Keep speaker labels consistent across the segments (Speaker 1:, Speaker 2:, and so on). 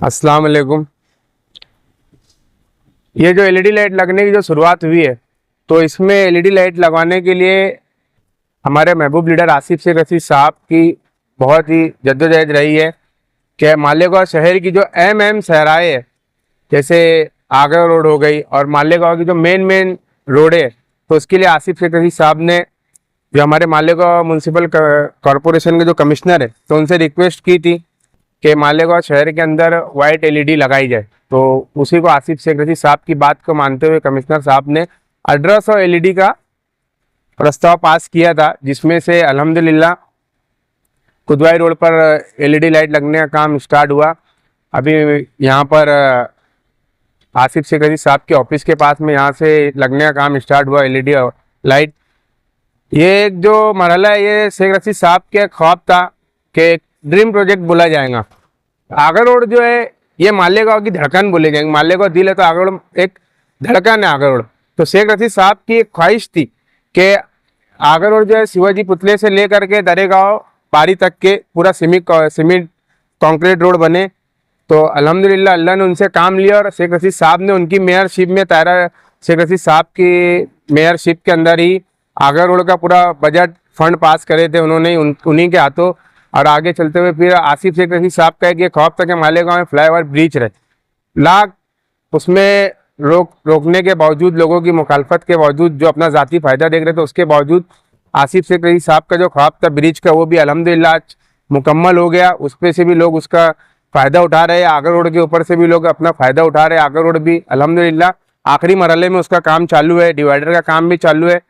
Speaker 1: अस्सलाम वालेकुम। ये जो एलईडी लाइट लगने की जो शुरुआत हुई है, तो इसमें एलईडी लाइट लगवाने के लिए हमारे महबूब लीडर आसिफ शेख रशीद साहब की बहुत ही जद्दोजहद रही है कि मालेगांव शहर की जो एम सहराएँ है, जैसे आगरा रोड हो गई और मालेगांव की जो मेन रोड है, तो उसके लिए आसिफ शेख रशीद साहब ने जो हमारे मालेगांव म्यूनसिपल कॉरपोरेशन के जो कमिश्नर है, तो उनसे रिक्वेस्ट की थी कि मालेगांव शहर के अंदर वाइट एलईडी लगाई जाए। तो उसी को आसिफ शेख रशीद साहब की बात को मानते हुए कमिश्नर साहब ने 1800 एलईडी का प्रस्ताव पास किया था, जिसमें से अल्हम्दुलिल्लाह कुदवाई रोड पर एलईडी लाइट लगने का काम स्टार्ट हुआ। अभी यहाँ पर आसिफ शेख रशीद साहब के ऑफिस के पास में यहाँ से लगने का काम स्टार्ट हुआ एलईडी लाइट। ये एक जो मरहला है, ये शेख रशीद साहब के ख्वाब था कि ड्रीम प्रोजेक्ट बोला जाएगा। आगरा रोड जो है ये मालेगांव की धड़कन बोले जाएंगे। मालेगांव दिल है तो आगरा रोड एक धड़कन है आगरा रोड। तो शेख रशीद साहब की एक ख्वाहिश थी कि आगरा रोड जो है शिवाजी पुतले से लेकर के दरेगांव बारी तक के पूरा सीमेंट कंक्रीट रोड बने। तो अल्हम्दुलिल्लाह अल्लाह ने उनसे काम लिया और शेख रशीद साहब ने उनकी मेयरशिप में तायरा शेख रशीद साहब की मेयरशिप के अंदर ही आगरा रोड का पूरा बजट फंड पास करे थे उन्होंने, उन्हीं के हाथों। और आगे चलते हुए फिर आसिफ शेख रशीद साहब का एक ख्वाब था कि मालेगांव में फ्लाईओवर ब्रिज रहे। लाख उसमें रोकने के बावजूद, लोगों की मुखालफत के बावजूद, जो अपना ज़ाती फ़ायदा देख रहे थे उसके बावजूद, आसिफ शेख रशीद साहब का जो ख्वाब था ब्रिज का, वो भी अल्हम्दुलिल्लाह आज मुकम्मल हो गया। उस पर से भी लोग उसका फ़ायदा उठा रहे हैं। आगरा रोड के ऊपर से भी लोग अपना फ़ायदा उठा रहे हैं। आगरा रोड भी अल्हम्दुलिल्लाह आखिरी मरहले में उसका काम चालू है, डिवाइडर का काम भी चालू है।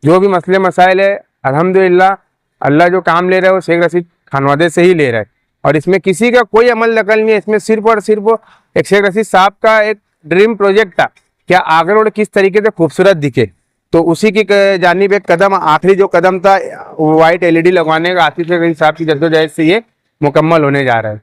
Speaker 1: जो भी मसले मसाइल है अल्हम्दुलिल्लाह अल्लाह जो काम ले रहा है वो शेख रशीद खानवादे से ही ले रहा है। और इसमें किसी का कोई अमल दखल नहीं है। इसमें सिर्फ और सिर्फ एक शेख रशीद साहब का एक ड्रीम प्रोजेक्ट था क्या आगरा रोड किस तरीके से खूबसूरत दिखे। तो उसी की जानिब एक कदम, आखिरी जो कदम था वाइट एलईडी लगवाने का, आसिफ शेख रशीद साहब की जद्दोजहद से ये मुकम्मल होने जा रहा है।